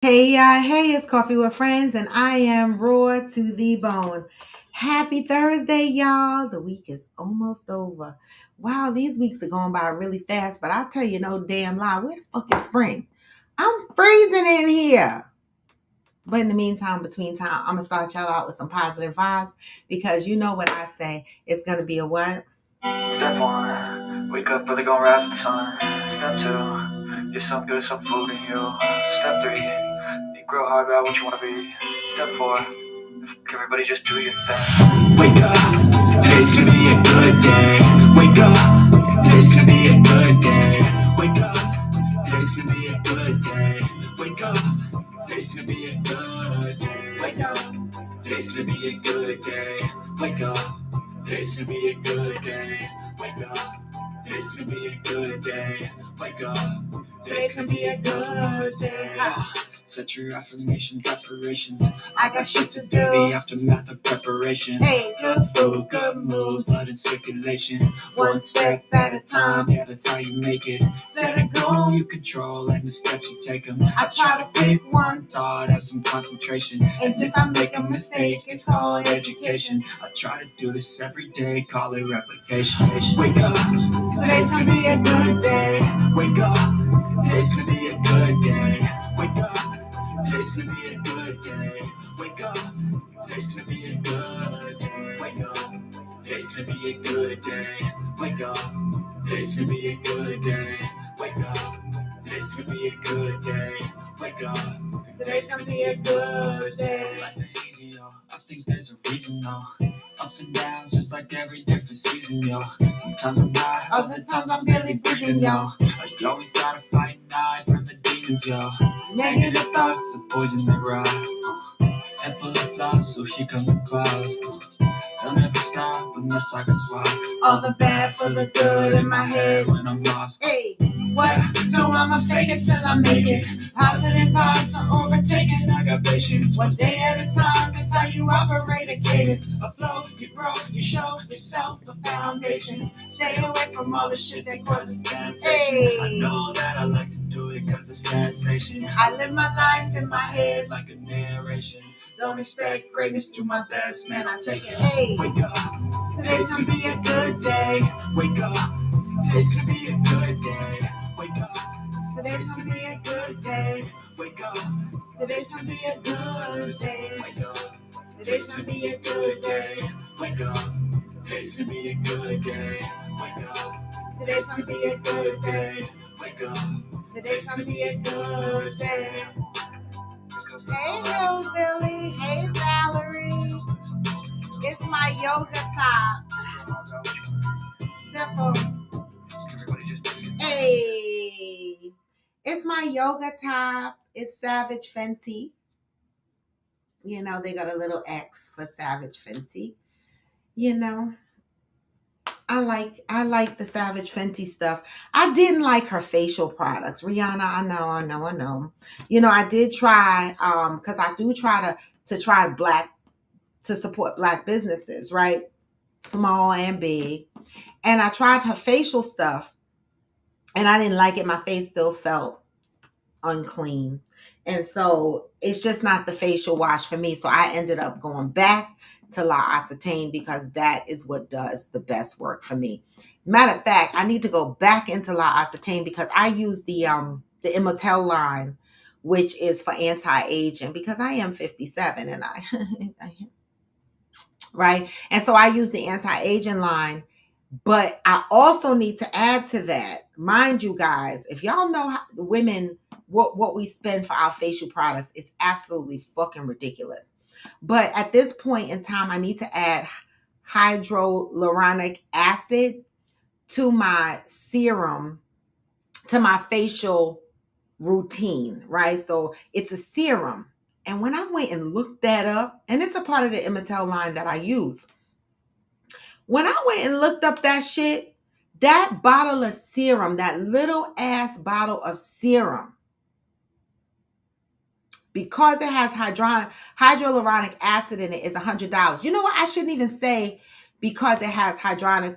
Hey, it's Coffee with Friends, and I am raw to the bone. Happy Thursday, y'all. The week is almost over. Wow, these weeks are going by really fast, but I'll tell you no damn lie. Where the fuck is spring? I'm freezing in here. But in the meantime, between time, I'm going to start y'all out with some positive vibes because you know what I say. It's going to be a what? Step one, wake up early, gonna rise with the sun. Step two, get some good, some food in you. Step three, think real hard about what you wanna be. Step four, everybody just do your thing. Wake up, today's gonna be a good day. Wake up, today's gonna be a good day. Wake up, today's gonna be a good day. Wake up, today's gonna be a good day. Wake up, today's gonna be a good day. Wake up, today's gonna be a good day. Wake up, today's gonna be a good day. Wake up, today's gonna be a good day. Set your affirmations, aspirations. I got shit to do. The aftermath of preparation. Hey, Good food, good mood, blood in circulation. One step at a time, yeah, that's how you make it. Set a goal you control and the steps you take them. I try to pick one thought, have some concentration. And if I make a mistake, it's called education. I try to do this every day, call it replication. Wake up, Today's gonna be a good day. Wake up, today's gonna be a good day. Wake up, today's gonna be a good day. Wake up, today's gonna be a good day. Wake up, today's gonna be a good day. Wake up, today's gonna be a good day. Wake up, today's gonna be a good day. Wake up, Today's gonna be a good day. life ain't easy, yo. I think there's a reason, though. Ups and downs, just like every different season, yo. Sometimes I'm high, Other times I'm barely breathing, yo. You always gotta fight and hide from the demons, yo. Negative thoughts. It's a poison they ride. And full of flaws, so here come the clouds. They'll never stop unless I can swap All the bad for the good in my head. when I'm lost. Hey, what? So I'ma fake it till I make it. Positive vibes are overtaken. I got patience. One day at a time, that's how you operate a cadence. A flow, you grow, you show yourself a foundation. Stay away from all the shit that causes temptation. Hey. I know that I like to do it cause it's sensation. I live my life in my head. Like a narration. Don't expect greatness, do my best, man. I take it. Hey, Wake up, today's gonna be a good day. wake up. Today's gonna be a good day. Wake up, Today's gonna be a good day. wake up. Today's gonna be a good day. Wake up, Today's gonna be a good day. wake up. Today's gonna be a good day. Wake up, Today's gonna be a good day. wake up. Today's gonna be a good day. Hey, Hillbilly. Hey, Valerie. It's my yoga top. Step over. Hey. It's my yoga top. It's Savage Fenty. You know, they got a little X for Savage Fenty. You know, I like the Savage Fenty stuff. I didn't like her facial products. Rihanna, I know. You know, I did try because I do try to try black to support black businesses, right? Small and big. And I tried her facial stuff and I didn't like it. My face still felt unclean. And so it's just not the facial wash for me. So I ended up going back to La Occitane because that is what does the best work for me. Matter of fact, I need to go back into La Occitane because I use the Immortel line, which is for anti-aging because I am 57 and right? And so I use the anti-aging line, but I also need to add to that, mind you guys, if y'all know how the women what we spend for our facial products, it's absolutely fucking ridiculous. But at this point in time, I need to add hyaluronic acid to my serum, to my facial routine, right? So it's a serum. And when I went and looked that up, and it's a part of the Immortel line that I use, when I went and looked up that shit, that bottle of serum, that little ass bottle of serum, because it has hyaluronic acid in it, is $100. You know what? I shouldn't even say because it has hyaluronic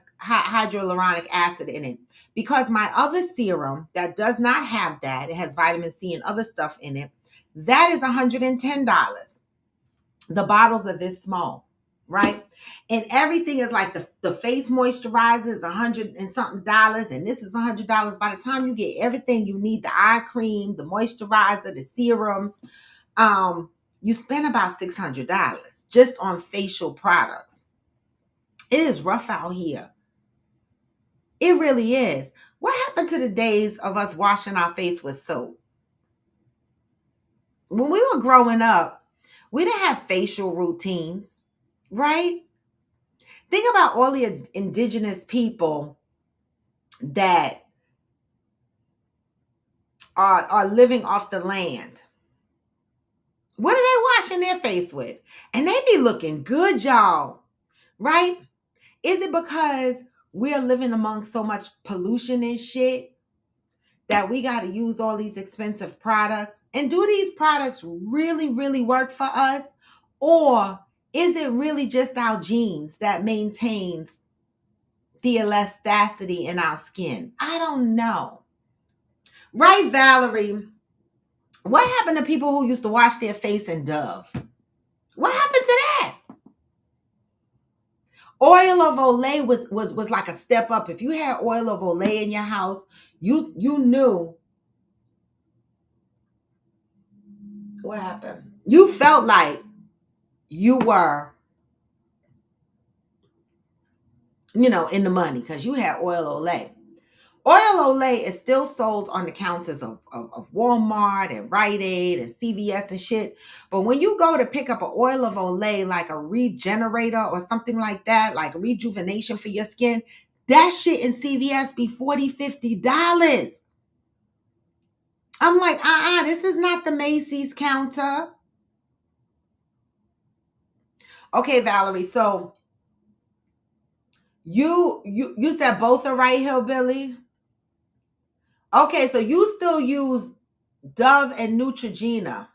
acid in it. Because my other serum that does not have that, it has vitamin C and other stuff in it, That is $110. The bottles are this small, right? And everything is like the face moisturizer is 100 and something dollars, and this is $100. By the time you get everything you need, the eye cream, the moisturizer, the serums, you spend about $600 just on facial products. It is rough out here. It really is. What happened to the days of us washing our face with soap? When we were growing up, we didn't have facial routines, right? Think about all the indigenous people that are living off the land. What are they washing their face with? And they be looking good, y'all, right? Is it because we're living among so much pollution and shit that we got to use all these expensive products? And do these products really, really work for us? Or is it really just our genes that maintains the elasticity in our skin? I don't know. Right, Valerie? What happened to people who used to wash their face in Dove? What happened to that? Oil of Olay was like a step up. If you had oil of Olay in your house, you knew what happened. You felt like you were, in the money because you had oil Olay. Oil Olay is still sold on the counters of Walmart and Rite Aid and CVS and shit. But when you go to pick up an oil of Olay, like a regenerator or something like that, like rejuvenation for your skin, that shit in CVS be $40-$50. I'm like, this is not the Macy's counter. Okay, Valerie, so you said both are right, Hillbilly? Okay, so you still use Dove and Neutrogena.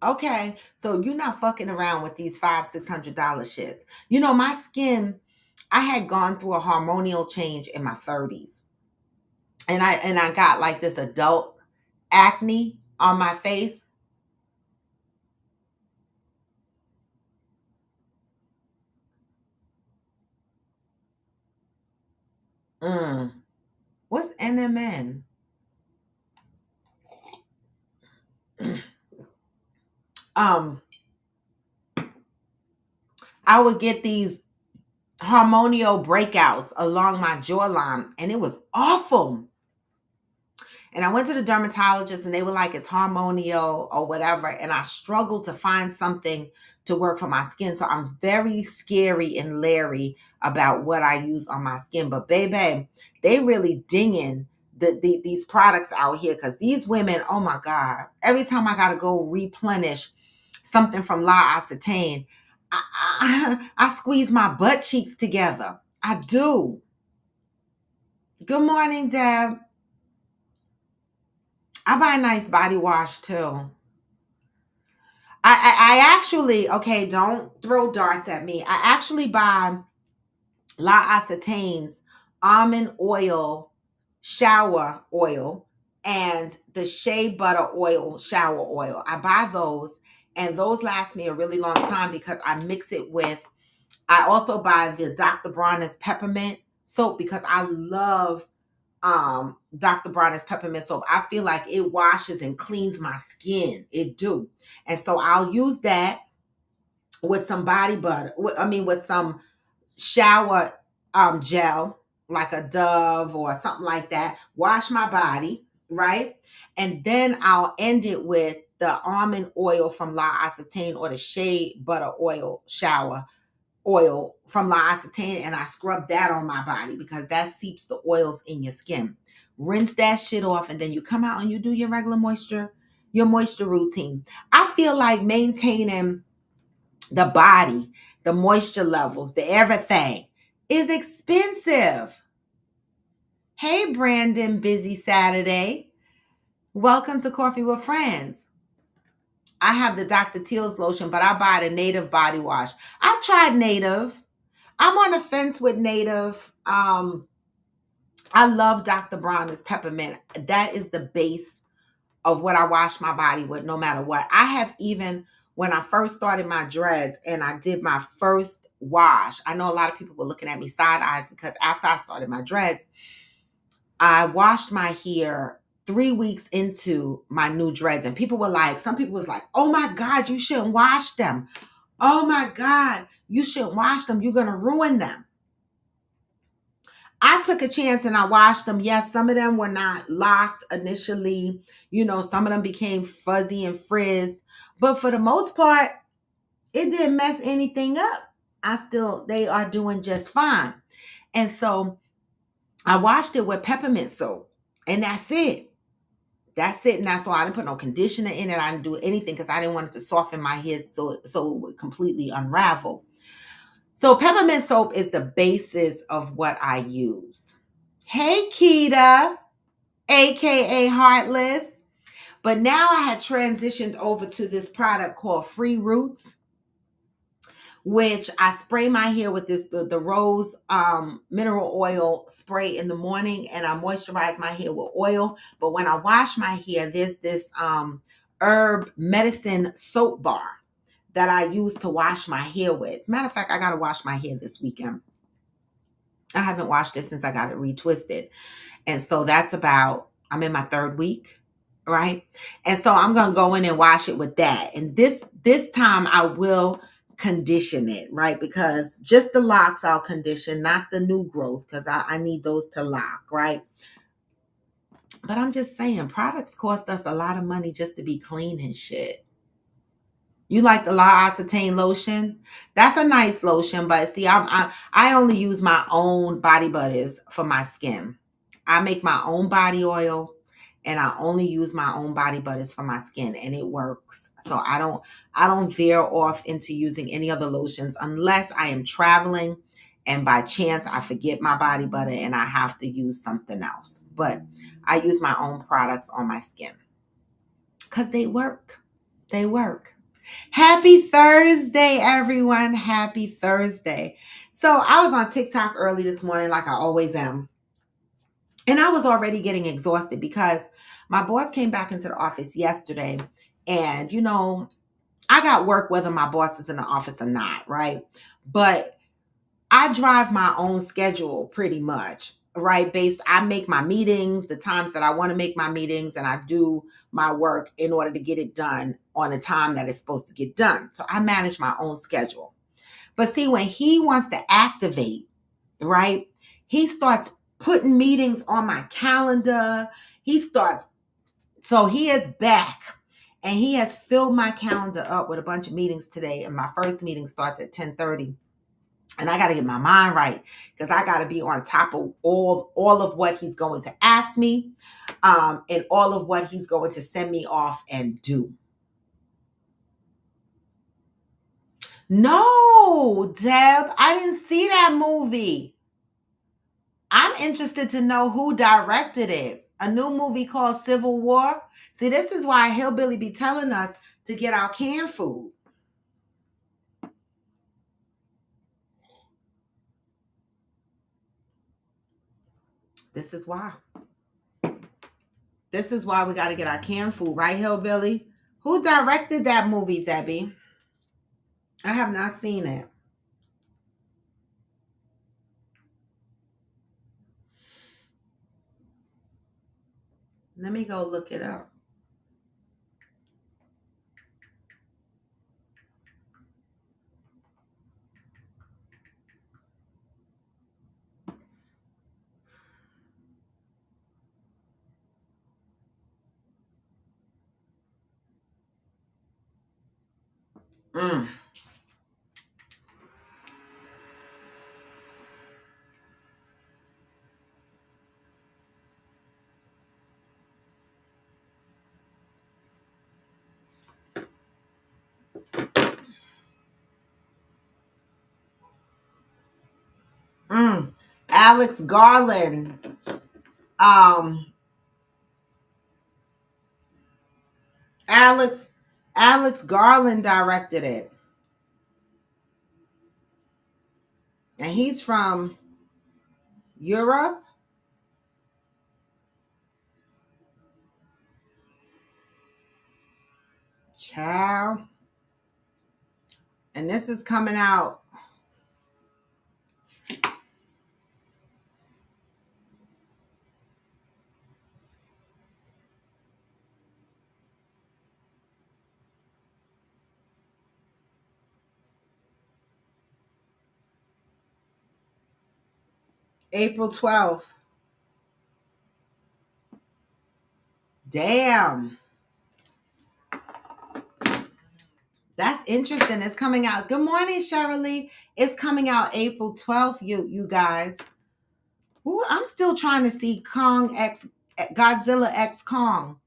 Okay, so you're not fucking around with these $500-$600 shits. My skin, I had gone through a hormonal change in my 30s. And I got like this adult acne on my face. What's NMN? um I would get these hormonal breakouts along my jawline, and it was awful. And I went to the dermatologist and they were like, it's hormonal or whatever. And I struggled to find something to work for my skin. So I'm very scary and leery about what I use on my skin. But baby, they really dinging these products out here, because these women, oh my God, every time I got to go replenish something from La Acetane, I squeeze my butt cheeks together. I do. Good morning, Deb. I buy a nice body wash too. I actually, okay, don't throw darts at me. I actually buy La Acetane's almond oil shower oil and the shea butter oil shower oil. I buy those, and those last me a really long time because I mix it with, I also buy the Dr. Bronner's peppermint soap because I love Dr. Bronner's peppermint soap. I feel like it washes and cleans my skin. It do. And so I'll use that with some body butter. With some shower gel, like a Dove or something like that. Wash my body, right? And then I'll end it with the almond oil from La Acetane or the shea butter oil shower oil from La Acetane, and I scrub that on my body because that seeps the oils in your skin. Rinse that shit off, and then you come out and you do your regular your moisture routine. I feel like maintaining the body, the moisture levels, the everything is expensive. Hey, Brandon, busy Saturday. Welcome to Coffee with Friends. I have the Dr. Teal's lotion, but I buy the Native body wash. I've tried Native. I'm on the fence with Native. I love Dr. Bronner's peppermint. That is the base of what I wash my body with, no matter what. I have even, when I first started my dreads and I did my first wash, I know a lot of people were looking at me side eyes because after I started my dreads, I washed my hair 3 weeks into my new dreads. And people were like, some people was like, oh my God, you shouldn't wash them. Oh my God, you shouldn't wash them. You're going to ruin them. I took a chance and I washed them. Yes, some of them were not locked initially. Some of them became fuzzy and frizzed. But for the most part, it didn't mess anything up. They are doing just fine. And so I washed it with peppermint soap. And that's it. That's it. And that's why I didn't put no conditioner in it. I didn't do anything because I didn't want it to soften my hair so it would completely unravel. So peppermint soap is the basis of what I use. Hey, Keita, aka Heartless. But now I had transitioned over to this product called Free Roots, which I spray my hair with the rose mineral oil spray in the morning, and I moisturize my hair with oil. But when I wash my hair, there's this herb medicine soap bar that I use to wash my hair with. As a matter of fact, I got to wash my hair this weekend. I haven't washed it since I got it retwisted. And so I'm in my 3rd week, right? And so I'm going to go in and wash it with that. And this time I will condition it, right? Because just the locks I'll condition, not the new growth, because I need those to lock, right? But I'm just saying, products cost us a lot of money just to be clean and shit. You like the La Acetate lotion? That's a nice lotion, but see, I only use my own body butters for my skin. I make my own body oil, and I only use my own body butters for my skin, and it works. So I don't veer off into using any other lotions unless I am traveling and by chance I forget my body butter and I have to use something else. But I use my own products on my skin because they work. They work. Happy Thursday, everyone. Happy Thursday. So I was on TikTok early this morning, like I always am. And I was already getting exhausted because my boss came back into the office yesterday. And, I got work whether my boss is in the office or not, right? But I drive my own schedule pretty much, right? I make my meetings, the times that I want to make my meetings, and I do my work in order to get it done on the time that it's supposed to get done. So I manage my own schedule. But see, when he wants to activate, right, he starts putting meetings on my calendar. So he is back and he has filled my calendar up with a bunch of meetings today. And my first meeting starts at 10:30. And I got to get my mind right because I got to be on top of all of what he's going to ask me and all of what he's going to send me off and do. No, Deb, I didn't see that movie. I'm interested to know who directed it. A new movie called Civil War. See, this is why Hillbilly be telling us to get our canned food. This is why. This is why we got to get our canned food, right, Hillbilly? Who directed that movie, Debbie? I have not seen it. Let me go look it up. Mm. Alex Garland. Um, Alex Garland directed it. And he's from Europe. Child. And this is coming out April 12th. Damn. That's interesting. It's coming out. Good morning, Shirley. It's coming out April 12th, you guys. Ooh, I'm still trying to see Godzilla X Kong.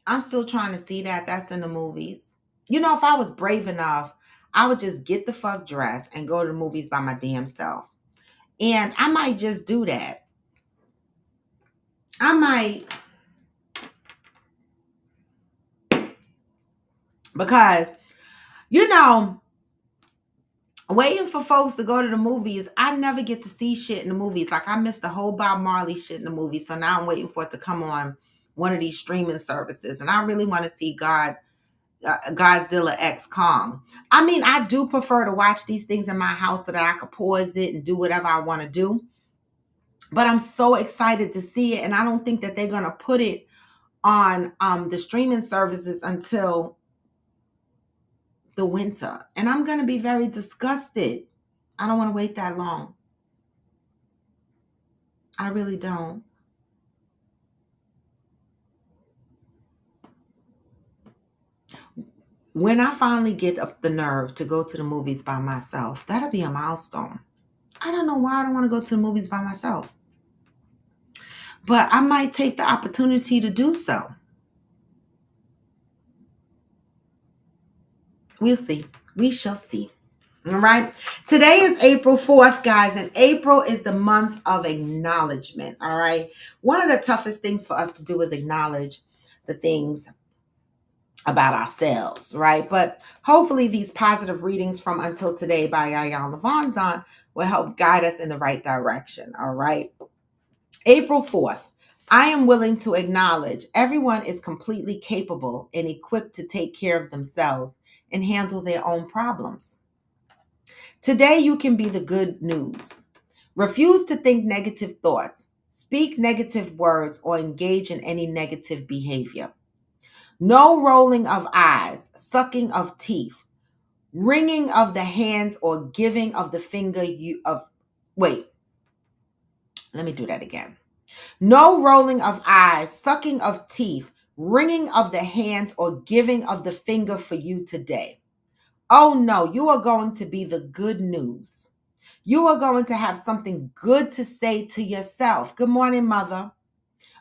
I'm still trying to see that. That's in the movies. You know, if I was brave enough, I would just get the fuck dressed and go to the movies by my damn self. And I might just do that. I might, because, you know, waiting for folks to go to the movies, I never get to see shit in the movies. Like, I missed the whole Bob Marley shit in the movie. So now I'm waiting for it to come on one of these streaming services. And I really want to see Godzilla X Kong. I mean, I do prefer to watch these things in my house so that I could pause it and do whatever I want to do. But I'm so excited to see it. And I don't think that they're going to put it on the streaming services until the winter. And I'm going to be very disgusted. I don't want to wait that long. I really don't. When I finally get up the nerve to go to the movies by myself, that'll be a milestone. I don't know why I don't want to go to the movies by myself. But I might take the opportunity to do so. We'll see. We shall see. All right. Today is April 4th, guys, and April is the month of acknowledgement. All right. One of the toughest things for us to do is acknowledge the things about ourselves, right? But hopefully these positive readings from Until Today by Ayan Levanzon will help guide us in the right direction. All right. April 4th. I am willing to acknowledge everyone is completely capable and equipped to take care of themselves and handle their own problems. Today, you can be the good news. Refuse to think negative thoughts, speak negative words, or engage in any negative behavior. No rolling of eyes, sucking of teeth, wringing of the hands, or giving of the finger let me do that again. No rolling of eyes, sucking of teeth, wringing of the hands, or giving of the finger for you today. Oh no, you are going to be the good news. You are going to have something good to say to yourself. Good morning, Mother.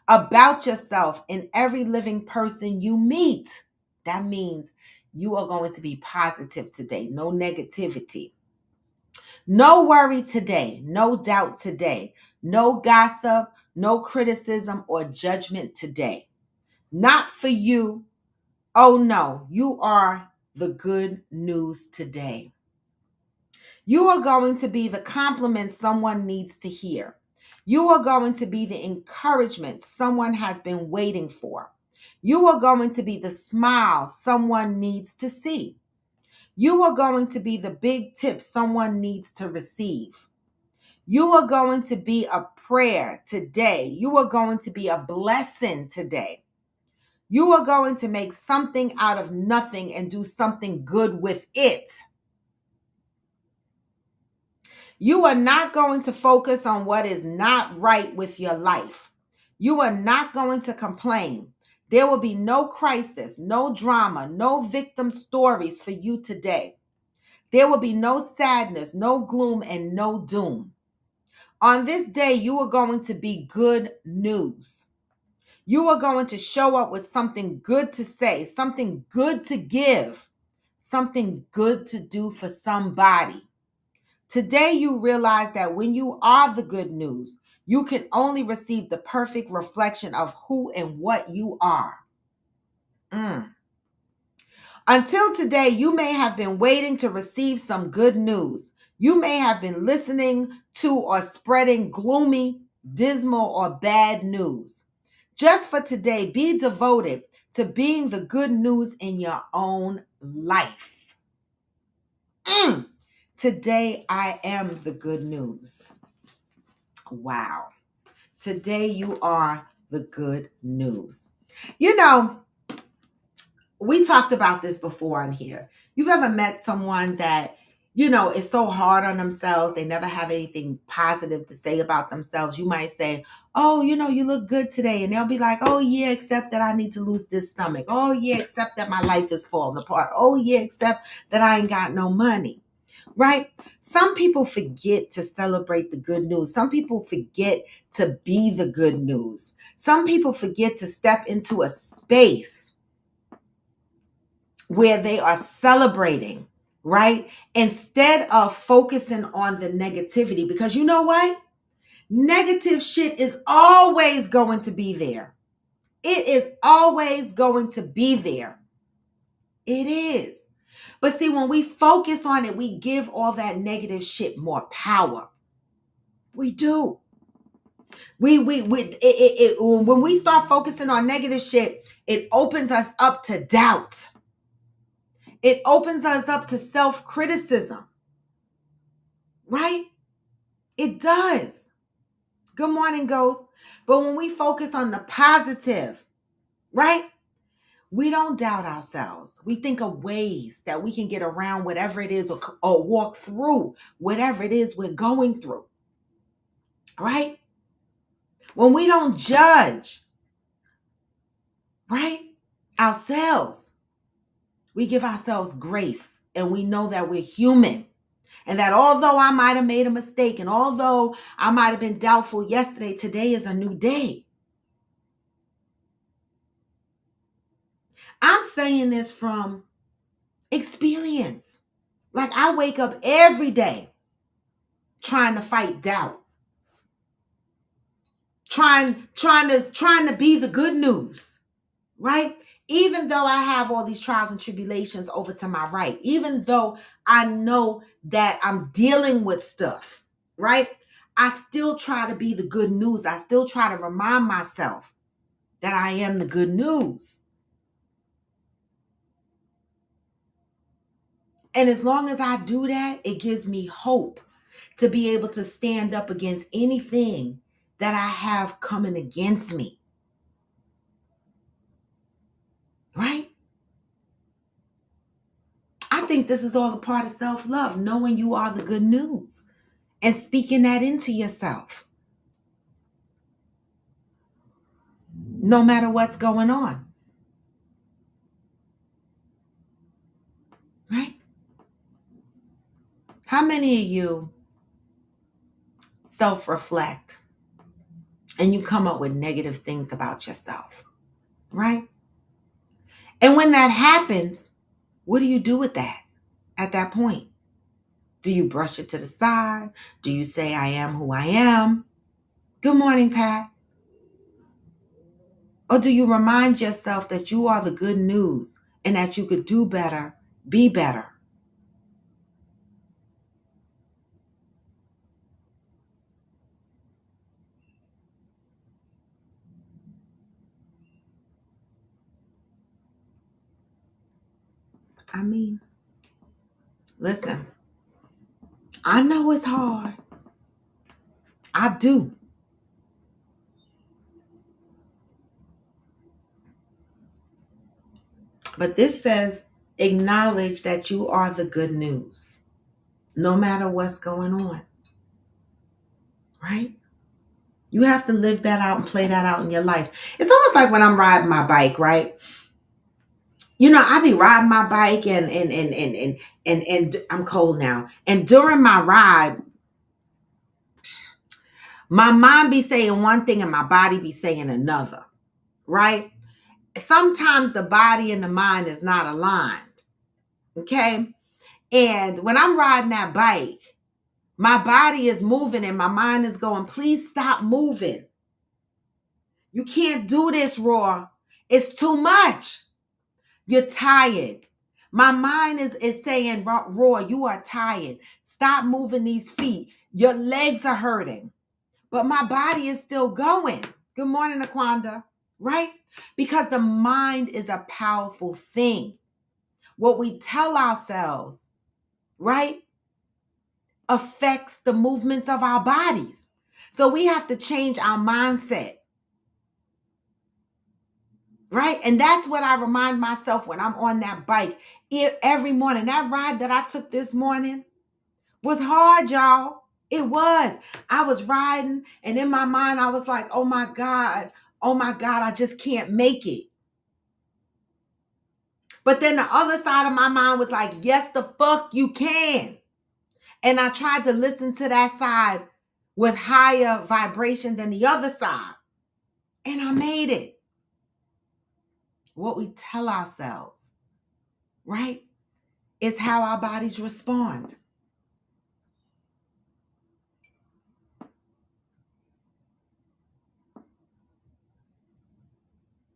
About yourself and every living person you meet. That means you are going to be positive today. No negativity. No worry today. No doubt today. No gossip, no criticism or judgment today. Not for you. Oh no, you are the good news today. You are going to be the compliment someone needs to hear. You are going to be the encouragement someone has been waiting for. You are going to be the smile someone needs to see. You are going to be the big tip someone needs to receive. You are going to be a prayer today. You are going to be a blessing today. You are going to make something out of nothing and do something good with it. You are not going to focus on what is not right with your life. You are not going to complain. There will be no crisis, no drama, no victim stories for you today. There will be no sadness, no gloom, and no doom. On this day, you are going to be good news. You are going to show up with something good to say, something good to give, something good to do for somebody. Today, you realize that when you are the good news, you can only receive the perfect reflection of who and what you are. Until today, you may have been waiting to receive some good news. You may have been listening to or spreading gloomy, dismal, or bad news. Just for today, be devoted to being the good news in your own life. Today, I am the good news. Wow. Today, you are the good news. You know, we talked about this before on here. You've ever met someone that, is so hard on themselves. They never have anything positive to say about themselves. You might say, oh, you look good today. And they'll be like, oh, yeah, except that I need to lose this stomach. Oh, yeah, except that my life is falling apart. Oh, yeah, except that I ain't got no money. Right? Some people forget to celebrate the good news. Some people forget to be the good news. Some people forget to step into a space where they are celebrating, right? Instead of focusing on the negativity, because you know what? Negative shit is always going to be there. It is always going to be there. It is. But see, when we focus on it, we give all that negative shit more power. We do. When we start focusing on negative shit, it opens us up to doubt. It opens us up to self-criticism, right? It does. Good morning, Ghost. But when we focus on the positive, right? We don't doubt ourselves. We think of ways that we can get around whatever it is or walk through whatever it is we're going through, right? When we don't judge, right, ourselves, we give ourselves grace and we know that we're human. And that although I might have made a mistake and although I might have been doubtful yesterday, today is a new day. I'm saying this from experience. Like I wake up every day trying to fight doubt. Trying to be the good news, right? Even though I have all these trials and tribulations over to my right, even though I know that I'm dealing with stuff, right? I still try to be the good news. I still try to remind myself that I am the good news. And as long as I do that, it gives me hope to be able to stand up against anything that I have coming against me. Right? I think this is all a part of self-love, knowing you are the good news and speaking that into yourself. No matter what's going on. Right? How many of you self-reflect and you come up with negative things about yourself? Right? And when that happens, what do you do with that at that point? Do you brush it to the side? Do you say, I am who I am? Good morning, Pat. Or do you remind yourself that you are the good news and that you could do better, be better? I mean, listen, I know it's hard. I do. But this says, acknowledge that you are the good news, no matter what's going on. Right? You have to live that out and play that out in your life. It's almost like when I'm riding my bike, right? I be riding my bike and I'm cold now. And during my ride, my mind be saying one thing and my body be saying another, right? Sometimes the body and the mind is not aligned, okay? And when I'm riding that bike, my body is moving and my mind is going, please stop moving. You can't do this, Raw. It's too much. You're tired. My mind is saying, Raw, you are tired. Stop moving these feet. Your legs are hurting. But my body is still going. Good morning, Aquanda. right? Because the mind is a powerful thing. What we tell ourselves, right, affects the movements of our bodies. So we have to change our mindset, right? And that's what I remind myself when I'm on that bike every morning. That ride that I took this morning was hard, y'all. It was. I was riding, and in my mind, I was like, oh my God, I just can't make it. But then the other side of my mind was like, yes, the fuck you can. And I tried to listen to that side with higher vibration than the other side. And I made it. What we tell ourselves, right, is how our bodies respond.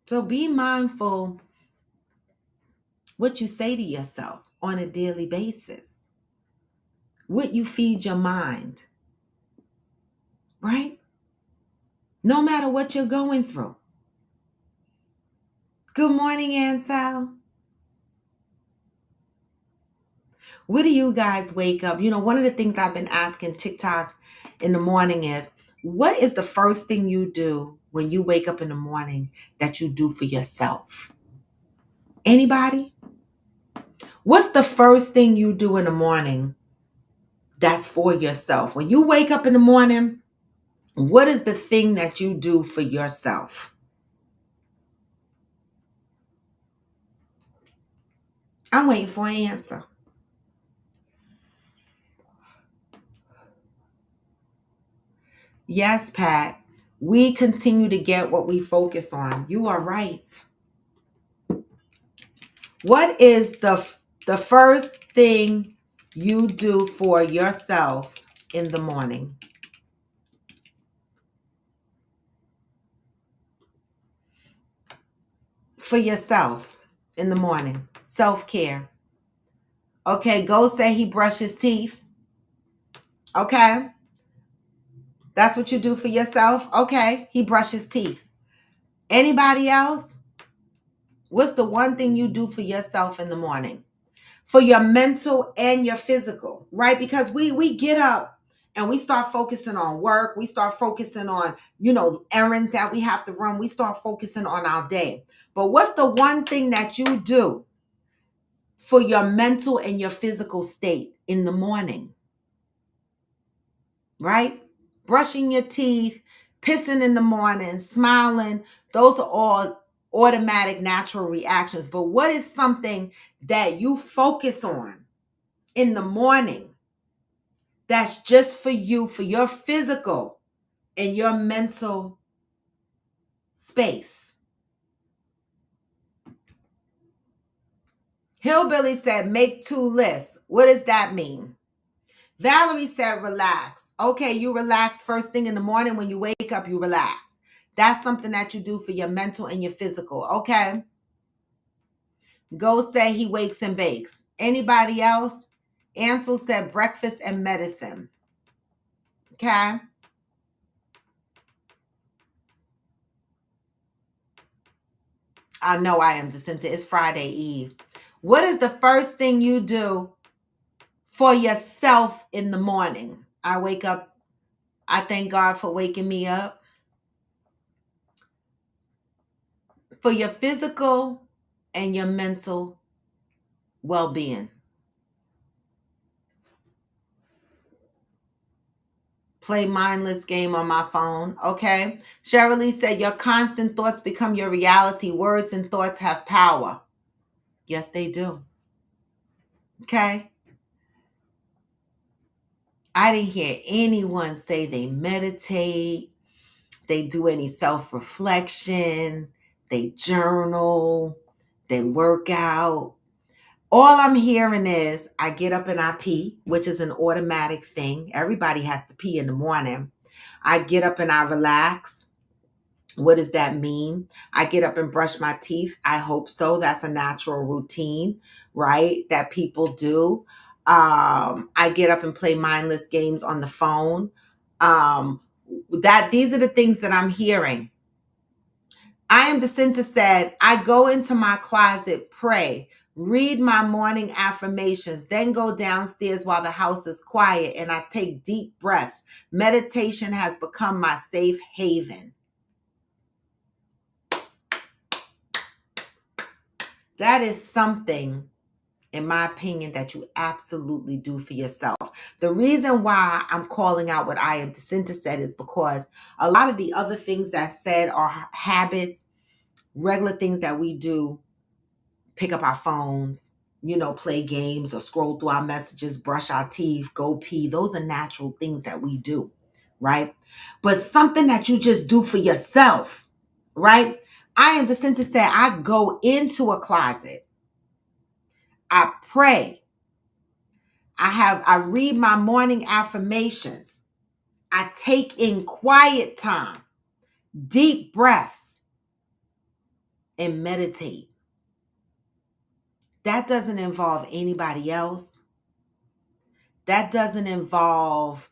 So be mindful what you say to yourself on a daily basis, what you feed your mind, right? No matter what you're going through. Good morning, Ansel. What do you guys wake up? You know, one of the things I've been asking TikTok in the morning is, what is the first thing you do when you wake up in the morning that you do for yourself? Anybody? What's the first thing you do in the morning that's for yourself? When you wake up in the morning, what is the thing that you do for yourself? I'm waiting for an answer. Yes, Pat. We continue to get what we focus on. You are right. What is the first thing you do for yourself in the morning? For yourself in the morning. Self-care. Okay, go say he brushes teeth. Okay. That's what you do for yourself? Okay, he brushes teeth. Anybody else? What's the one thing you do for yourself in the morning? For your mental and your physical, right? Because we get up and we start focusing on work. We start focusing on, errands that we have to run. We start focusing on our day. But what's the one thing that you do for your mental and your physical state in the morning, right? Brushing your teeth, pissing in the morning, smiling. Those are all automatic, natural reactions. But what is something that you focus on in the morning that's just for you, for your physical and your mental space? Hillbilly said, make 2 lists. What does that mean? Valerie said, relax. Okay, you relax first thing in the morning. When you wake up, you relax. That's something that you do for your mental and your physical. Okay. Go say he wakes and bakes. Anybody else? Ansel said breakfast and medicine. Okay. I know I am, Jacinta. It's Friday Eve. What is the first thing you do for yourself in the morning? I wake up. I thank God for waking me up. For your physical and your mental well-being. Play mindless game on my phone. Okay. Cheryl said, your constant thoughts become your reality. Words and thoughts have power. Yes, they do. Okay. I didn't hear anyone say they meditate, they do any self-reflection, they journal, they work out. All I'm hearing is I get up and I pee, which is an automatic thing. Everybody has to pee in the morning. I get up and I relax. What does that mean? I get up and brush my teeth. I hope so. That's a natural routine, right? That people do. I get up and play mindless games on the phone. These are the things that I'm hearing. I Am Jacinta said, I go into my closet, pray, read my morning affirmations, then go downstairs while the house is quiet and I take deep breaths. Meditation has become my safe haven. That is something, in my opinion, that you absolutely do for yourself. The reason why I'm calling out what I Am Jacinta said is because a lot of the other things that said are habits, regular things that we do, pick up our phones, play games or scroll through our messages, brush our teeth, go pee. Those are natural things that we do, right? But something that you just do for yourself, right? I Am Jacinta said, I go into a closet. I pray. I read my morning affirmations. I take in quiet time, deep breaths, and meditate. That doesn't involve anybody else. That doesn't involve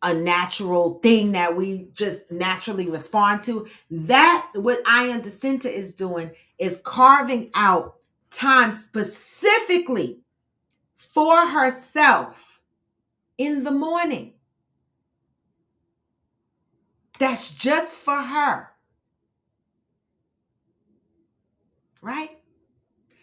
a natural thing that we just naturally respond to. That, what I Am Jacinta is doing, is carving out time specifically for herself in the morning. That's just for her, right?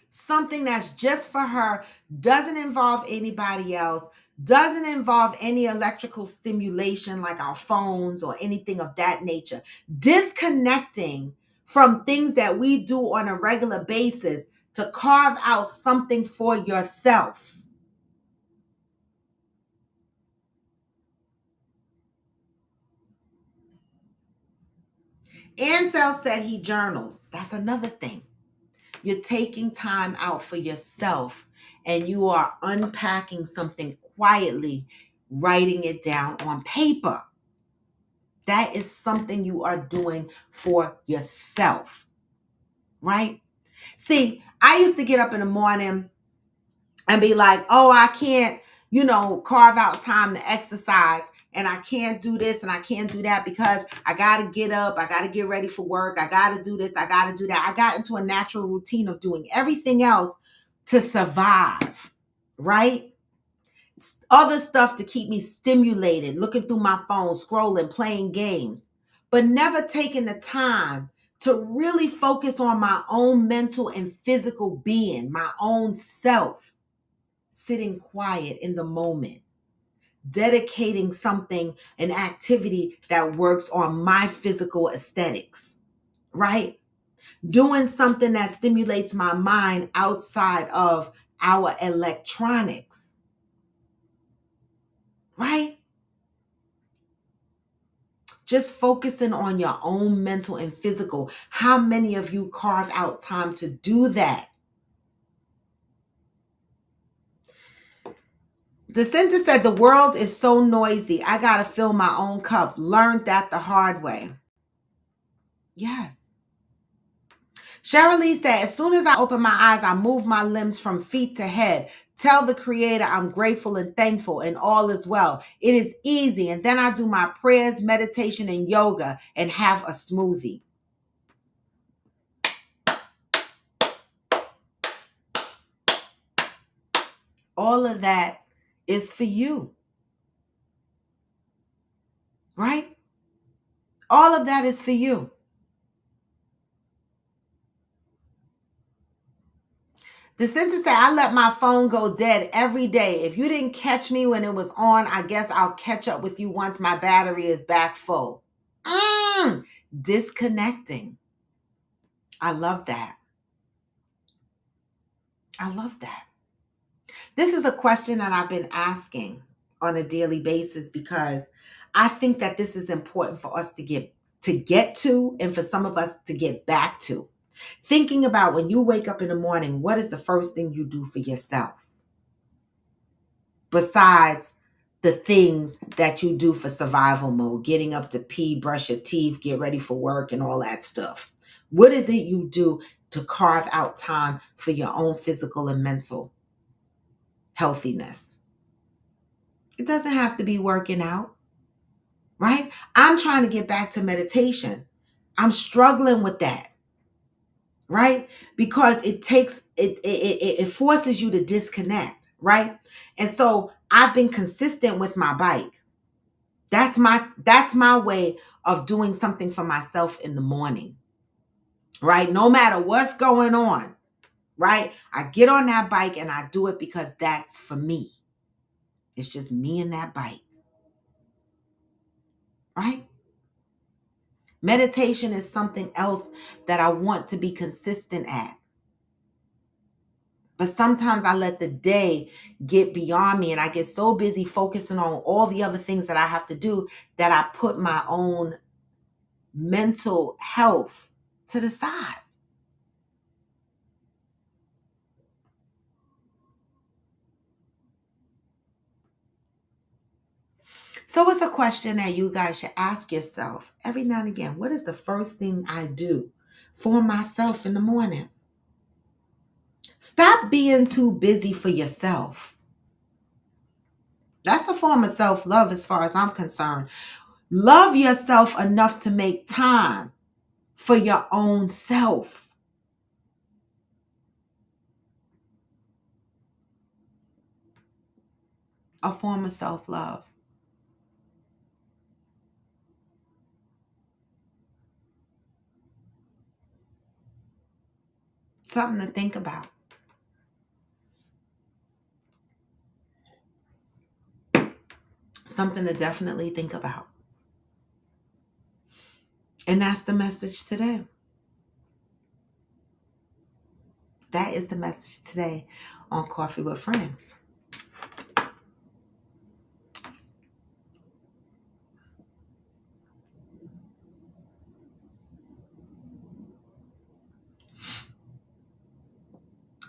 Something that's just for her, doesn't involve anybody else, doesn't involve any electrical stimulation like our phones or anything of that nature. Disconnecting from things that we do on a regular basis to carve out something for yourself. Ansel said he journals. That's another thing. You're taking time out for yourself and you are unpacking something quietly, writing it down on paper. That is something you are doing for yourself, right? See, I used to get up in the morning and be like, oh, I can't, carve out time to exercise. And I can't do this and I can't do that because I got to get up. I got to get ready for work. I got to do this. I got to do that. I got into a natural routine of doing everything else to survive, right? Other stuff to keep me stimulated, looking through my phone, scrolling, playing games, but never taking the time to really focus on my own mental and physical being, my own self, sitting quiet in the moment, dedicating something, an activity that works on my physical aesthetics, right? Doing something that stimulates my mind outside of our electronics, right? Just focusing on your own mental and physical. How many of you carve out time to do that? Jacinta said, the world is so noisy. I got to fill my own cup. Learned that the hard way. Yes. Cheryl Lee said, as soon as I open my eyes, I move my limbs from feet to head. Tell the Creator I'm grateful and thankful and all is well. It is easy. And then I do my prayers, meditation, and yoga and have a smoothie. All of that is for you, right? All of that is for you. Jacinta said, I let my phone go dead every day. If you didn't catch me when it was on, I guess I'll catch up with you once my battery is back full. Disconnecting. I love that. I love that. This is a question that I've been asking on a daily basis because I think that this is important for us to get to and for some of us to get back to. Thinking about when you wake up in the morning, what is the first thing you do for yourself? Besides the things that you do for survival mode, getting up to pee, brush your teeth, get ready for work and all that stuff. What is it you do to carve out time for your own physical and mental healthiness? It doesn't have to be working out, right? I'm trying to get back to meditation. I'm struggling with that, right? Because it forces you to disconnect, right? And so I've been consistent with my bike. That's my way of doing something for myself in the morning, right? No matter what's going on, right? I get on that bike and I do it because that's for me. It's just me and that bike, right? Meditation is something else that I want to be consistent at. But sometimes I let the day get beyond me and I get so busy focusing on all the other things that I have to do that I put my own mental health to the side. So it's a question that you guys should ask yourself every now and again. What is the first thing I do for myself in the morning? Stop being too busy for yourself. That's a form of self-love as far as I'm concerned. Love yourself enough to make time for your own self. A form of self-love. Something to think about. Something to definitely think about. And that's the message today. That is the message today on Coffee with Friends.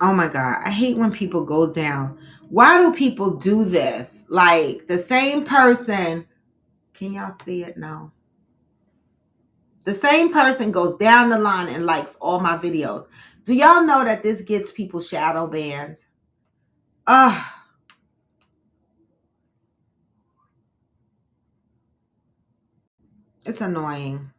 Oh my God, I hate when people go down. Why do people do this? Like the same person, can y'all see it now? The same person goes down the line and likes all my videos. Do y'all know that this gets people shadow banned? Ugh, it's annoying.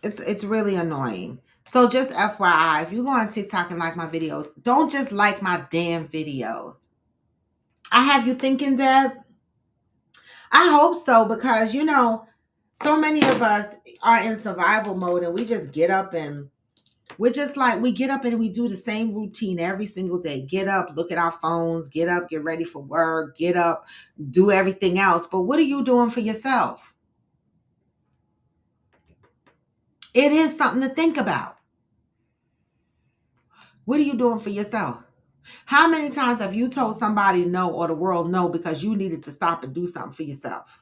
It's really annoying. So just FYI, if you go on TikTok and like my videos, don't just like my damn videos. I have you thinking, Deb? I hope so, because so many of us are in survival mode and we just get up and we're just like, we get up and we do the same routine every single day. Get up, look at our phones, get up, get ready for work, get up, do everything else. But what are you doing for yourself? It is something to think about. What are you doing for yourself? How many times have you told somebody no or the world no because you needed to stop and do something for yourself?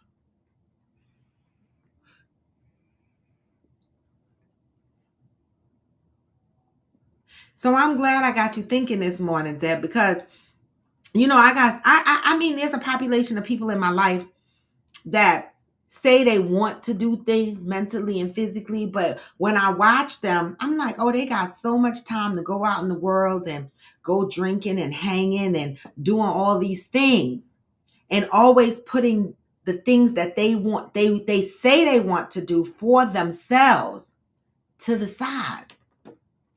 So I'm glad I got you thinking this morning, Deb, because I mean, there's a population of people in my life that say they want to do things mentally and physically, but when I watch them, I'm like, oh, they got so much time to go out in the world and go drinking and hanging and doing all these things and always putting the things that they want, they say they want to do for themselves to the side.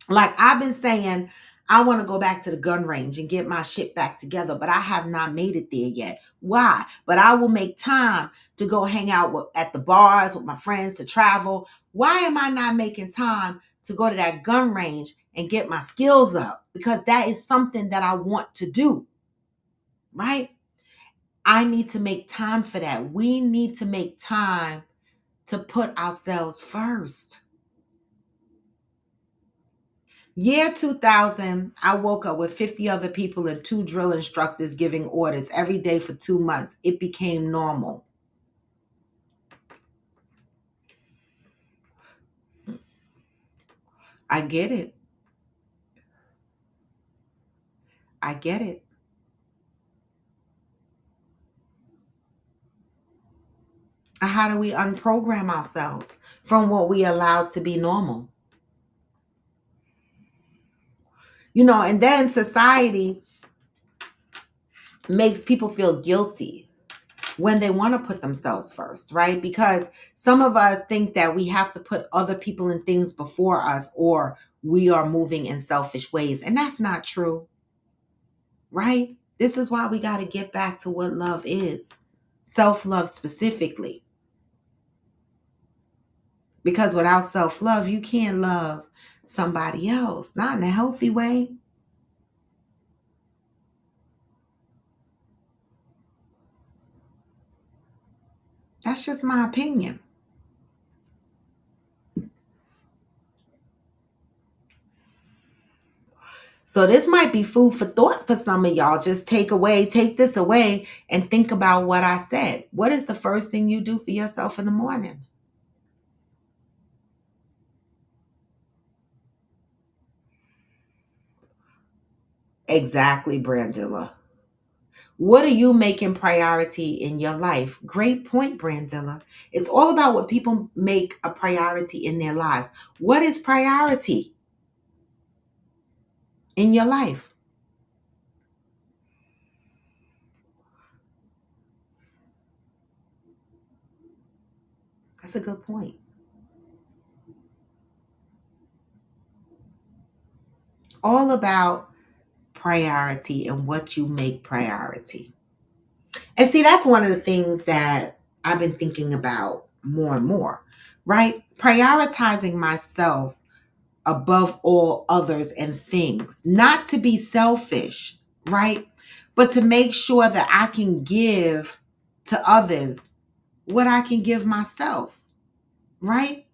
Like I've been saying, I want to go back to the gun range and get my shit back together, but I have not made it there yet. Why? But I will make time to go hang out at the bars with my friends, to travel. Why am I not making time to go to that gun range and get my skills up? Because that is something that I want to do, right? I need to make time for that. We need to make time to put ourselves first. Year 2000, I woke up with 50 other people and 2 drill instructors giving orders every day for 2 months. It became normal. I get it. I get it. How do we unprogram ourselves from what we allowed to be normal? And then society makes people feel guilty. when they want to put themselves first, right? Because some of us think that we have to put other people and things before us, or we are moving in selfish ways. And that's not true, right? This is why we got to get back to what love is, self love specifically. Because without self love, you can't love somebody else, not in a healthy way. That's just my opinion. So this might be food for thought for some of y'all. Just take this away and think about what I said. What is the first thing you do for yourself in the morning? Exactly, Brandilla. What are you making priority in your life? Great point, Brandilla. It's all about what people make a priority in their lives. What is priority in your life? That's a good point. All about priority and what you make priority. And see, that's one of the things that I've been thinking about more and more, right? Prioritizing myself above all others and things, not to be selfish, right? But to make sure that I can give to others what I can give myself, right?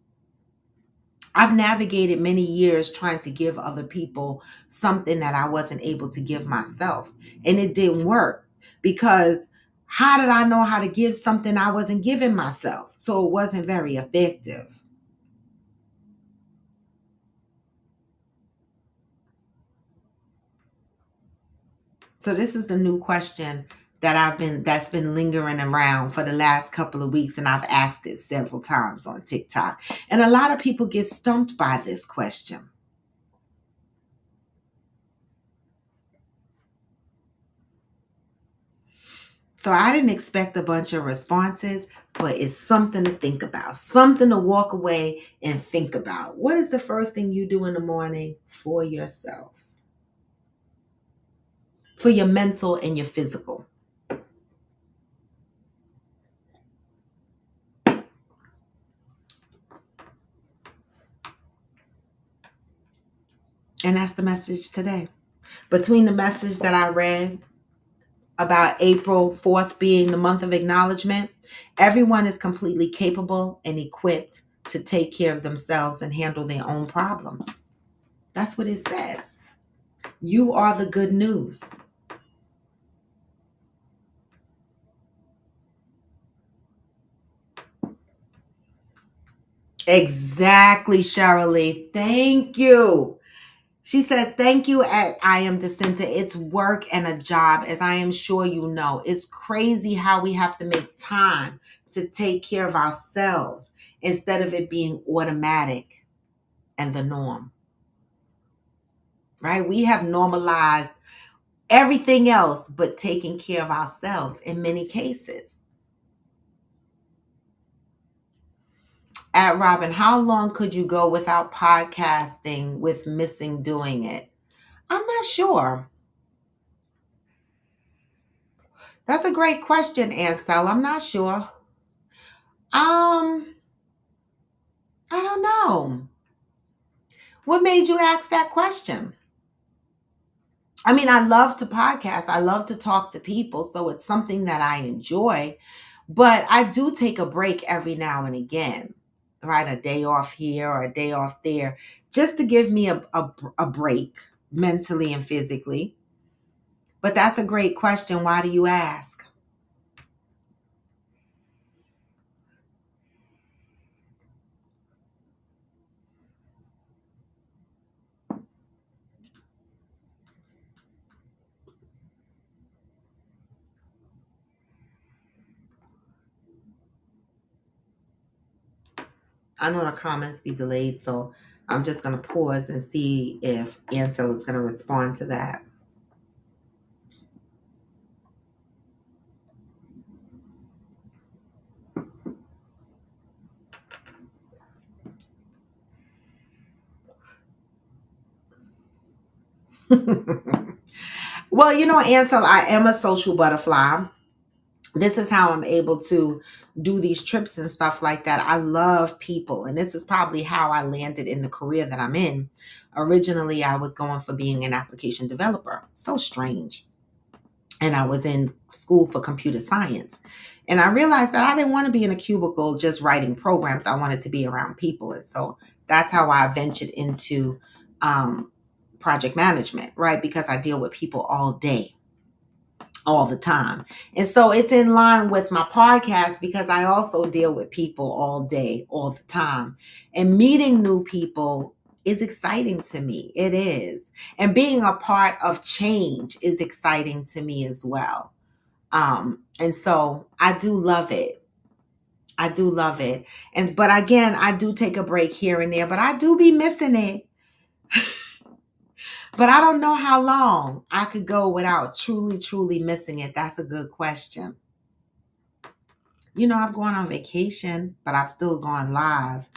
I've navigated many years trying to give other people something that I wasn't able to give myself. And it didn't work because how did I know how to give something I wasn't giving myself? So it wasn't very effective. So this is the new question that's been lingering around for the last couple of weeks, and I've asked it several times on TikTok. And a lot of people get stumped by this question. So I didn't expect a bunch of responses, but it's something to think about, something to walk away and think about. What is the first thing you do in the morning for yourself? For your mental and your physical. And that's the message today. Between the message that I read about April 4th being the month of acknowledgement, everyone is completely capable and equipped to take care of themselves and handle their own problems. That's what it says. You are the good news. Exactly, Shirley. Thank you. She says, thank you at I Am Jacinta. It's work and a job, as I am sure you know. It's crazy how we have to make time to take care of ourselves instead of it being automatic and the norm, right? We have normalized everything else but taking care of ourselves in many cases. At Robin, how long could you go without podcasting with missing doing it? I'm not sure. That's a great question, Ansel. I'm not sure. Um, I don't know. What made you ask that question? I mean, I love to podcast. I love to talk to people, so it's something that I enjoy. But I do take a break every now and again, right? A day off here or a day off there, just to give me a break mentally and physically. But that's a great question. Why do you ask? I know the comments be delayed, so I'm just going to pause and see if Ansel is going to respond to that. Well, Ansel, I am a social butterfly. This is how I'm able to do these trips and stuff like that. I love people, and this is probably how I landed in the career that I'm in. Originally, I was going for being an application developer. So strange. And I was in school for computer science. And I realized that I didn't want to be in a cubicle just writing programs. I wanted to be around people. And so that's how I ventured into um, project management, right? Because I deal with people all day, all the time. And so it's in line with my podcast because I also deal with people all day, all the time. And meeting new people is exciting to me. It is. And being a part of change is exciting to me as well. And so I do love it. I do love it. But again, I do take a break here and there, but I do be missing it. But I don't know how long I could go without truly, truly missing it. That's a good question. I've gone on vacation, but I've still gone live.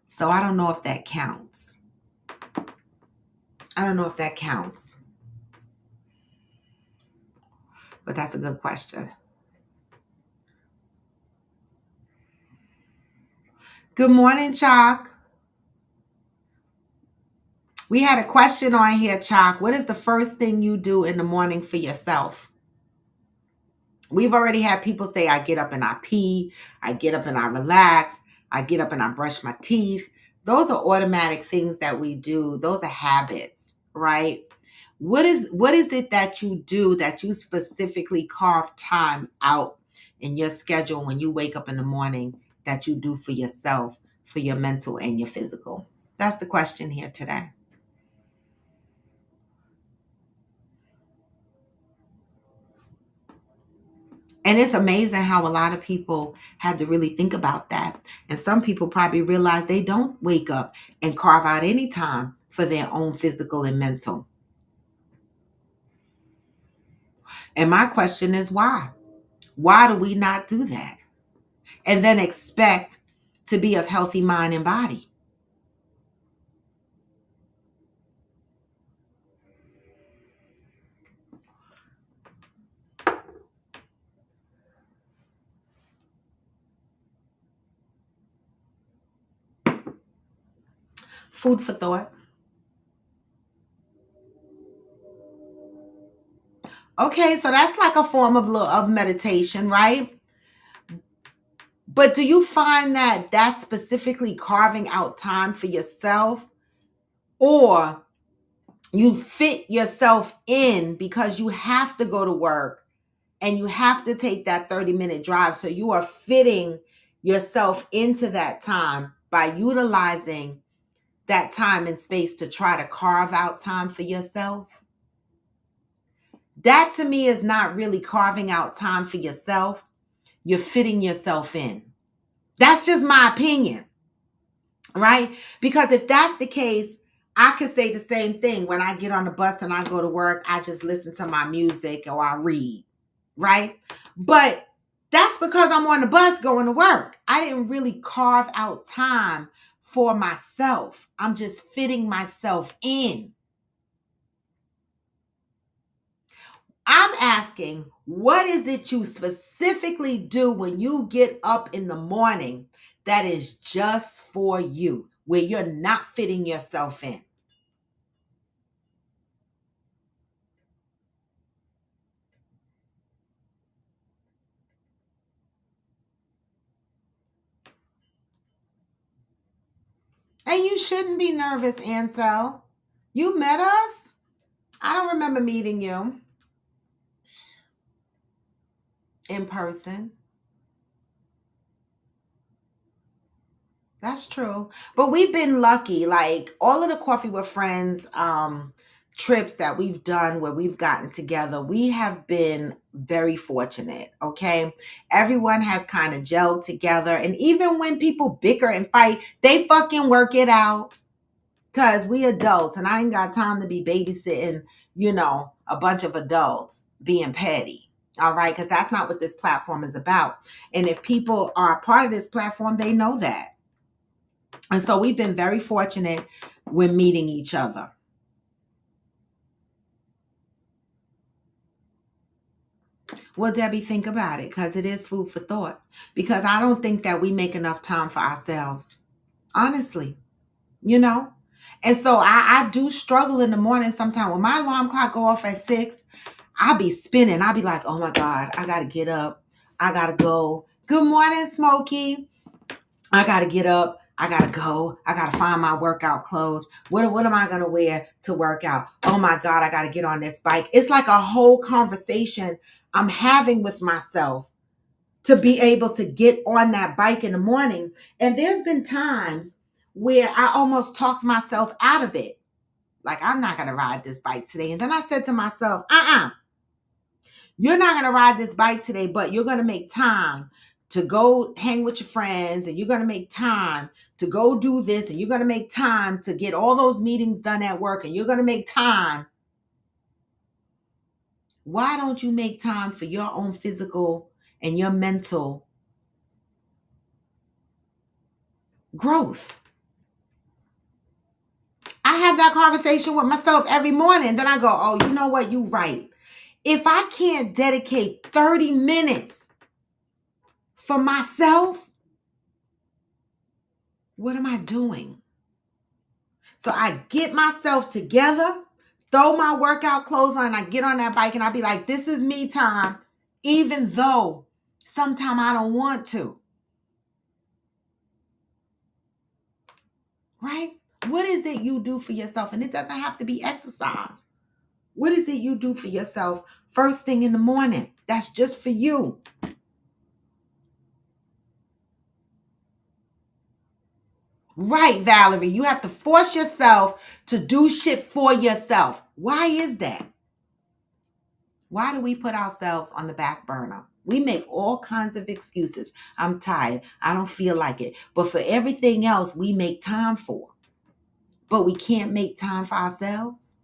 So I don't know if that counts. I don't know if that counts. But that's a good question. Good morning, Chalk. We had a question on here, Chalk. What is the first thing you do in the morning for yourself? We've already had people say, I get up and I pee. I get up and I relax. I get up and I brush my teeth. Those are automatic things that we do. Those are habits, right? What is it that you do that you specifically carve time out in your schedule when you wake up in the morning that you do for yourself, for your mental and your physical? That's the question here today. And it's amazing how a lot of people had to really think about that. And some people probably realize they don't wake up and carve out any time for their own physical and mental. And my question is why? Why do we not do that? And then expect to be of healthy mind and body. Food for thought. Okay, so that's like a form of meditation, right? But do you find that that's specifically carving out time for yourself, or you fit yourself in because you have to go to work and you have to take that 30-minute drive? So you are fitting yourself into that time by utilizing that time and space to try to carve out time for yourself. That to me is not really carving out time for yourself. You're fitting yourself in. That's just my opinion, right? Because if that's the case, I could say the same thing. When I get on the bus and I go to work, I just listen to my music or I read, right? But that's because I'm on the bus going to work. I didn't really carve out time for myself. I'm just fitting myself in. I'm asking, what is it you specifically do when you get up in the morning that is just for you, where you're not fitting yourself in? And you shouldn't be nervous, Ansel. You met us? I don't remember meeting you in person. That's true. But we've been lucky. Like all of the Coffee with Friends trips that we've done where we've gotten together, we have been very fortunate. Okay. Everyone has kind of gelled together. And even when people bicker and fight, they fucking work it out. Cause we adults and I ain't got time to be babysitting, a bunch of adults being petty. All right. Cause that's not what this platform is about. And if people are a part of this platform, they know that. And so we've been very fortunate when meeting each other. Well, Debbie, think about it, because it is food for thought. Because I don't think that we make enough time for ourselves. Honestly, you know? And so I do struggle in the morning sometimes. When my alarm clock go off at 6, I'll be spinning. I'll be like, oh my God, I gotta get up. I gotta go. Good morning, Smokey. I gotta get up. I gotta go. I gotta find my workout clothes. What am I gonna wear to work out? Oh my God, I gotta get on this bike. It's like a whole conversation I'm having with myself to be able to get on that bike in the morning. And there's been times where I almost talked myself out of it. Like, I'm not gonna ride this bike today. And then I said to myself, you're not going to ride this bike today, but you're going to make time to go hang with your friends, and you're going to make time to go do this, and you're going to make time to get all those meetings done at work, and you're going to make time. Why don't you make time for your own physical and your mental growth? I have that conversation with myself every morning. Then I go, oh, you know what? You're right. If I can't dedicate 30 minutes for myself, what am I doing? So I get myself together, throw my workout clothes on, and I get on that bike, and I'll be like, this is me time, even though sometimes I don't want to. Right? What is it you do for yourself? And it doesn't have to be exercise. What is it you do for yourself first thing in the morning? That's just for you. Right, Valerie. You have to force yourself to do shit for yourself. Why is that? Why do we put ourselves on the back burner? We make all kinds of excuses. I'm tired. I don't feel like it. But for everything else, we make time for. But we can't make time for ourselves.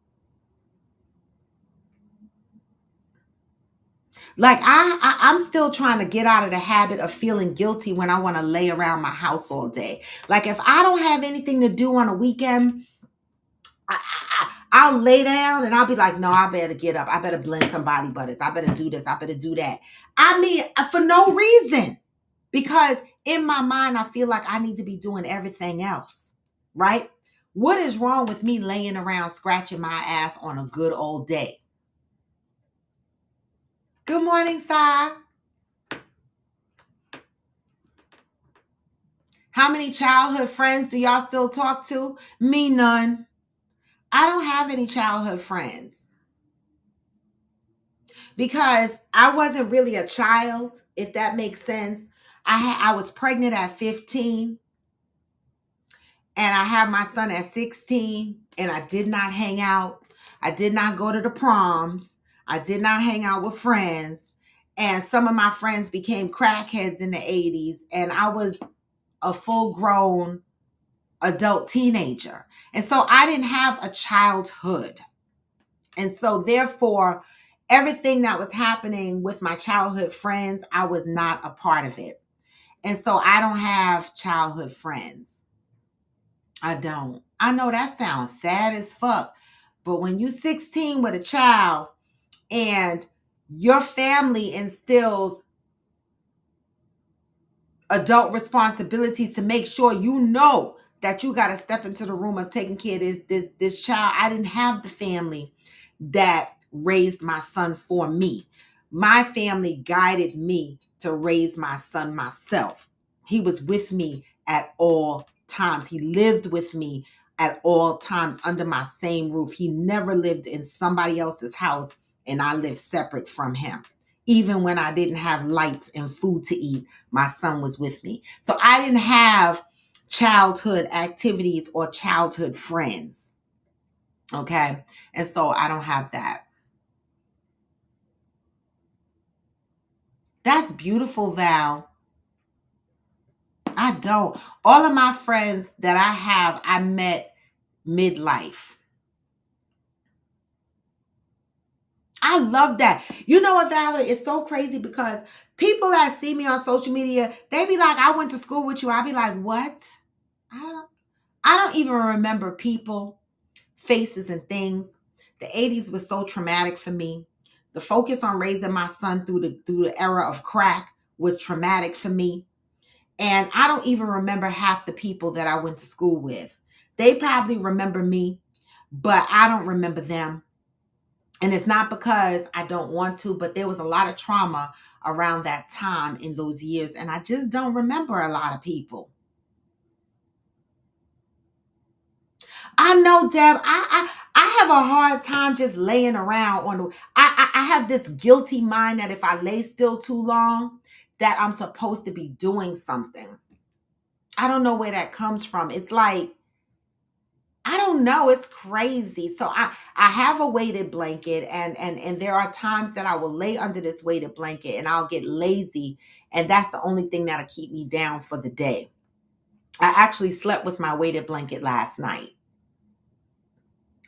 Like I'm still trying to get out of the habit of feeling guilty when I want to lay around my house all day. Like if I don't have anything to do on a weekend, I'll lay down and I'll be like, no, I better get up. I better blend some body butters. I better do this. I better do that. I mean, for no reason. Because in my mind, I feel like I need to be doing everything else. Right? What is wrong with me laying around scratching my ass on a good old day? Good morning, Sai. How many childhood friends do y'all still talk to? Me, none. I don't have any childhood friends because I wasn't really a child, if that makes sense. I was pregnant at 15 and I had my son at 16, and I did not hang out. I did not go to the proms. I did not hang out with friends. And some of my friends became crackheads in the 80s, and I was a full-grown adult teenager. And so I didn't have a childhood. And so therefore, everything that was happening with my childhood friends, I was not a part of it. And so I don't have childhood friends. I don't. I know that sounds sad as fuck. But when you're 16 with a child and your family instills adult responsibilities to make sure you know that you got to step into the room of taking care of this child. I didn't have the family that raised my son for me. My family guided me to raise my son myself. He was with me at all times. He lived with me at all times under my same roof. He never lived in somebody else's house and I lived separate from him. Even when I didn't have lights and food to eat, my son was with me. So I didn't have childhood activities or childhood friends. Okay. And so I don't have that. That's beautiful, Val. I don't. All of my friends that I have, I met midlife. I love that. You know what, Valerie? It's so crazy because people that see me on social media, they be like, I went to school with you. I be like, what? I don't even remember people, faces, and things. The 80s was so traumatic for me. The focus on raising my son through the era of crack was traumatic for me. And I don't even remember half the people that I went to school with. They probably remember me, but I don't remember them. And it's not because I don't want to, but there was a lot of trauma around that time in those years. And I just don't remember a lot of people. I know, Deb. I have a hard time just laying around on the. I have this guilty mind that if I lay still too long, that I'm supposed to be doing something. I don't know where that comes from. It's like I don't know. It's crazy. So I have a weighted blanket, and there are times that I will lay under this weighted blanket, and I'll get lazy, and that's the only thing that'll keep me down for the day. I actually slept with my weighted blanket last night.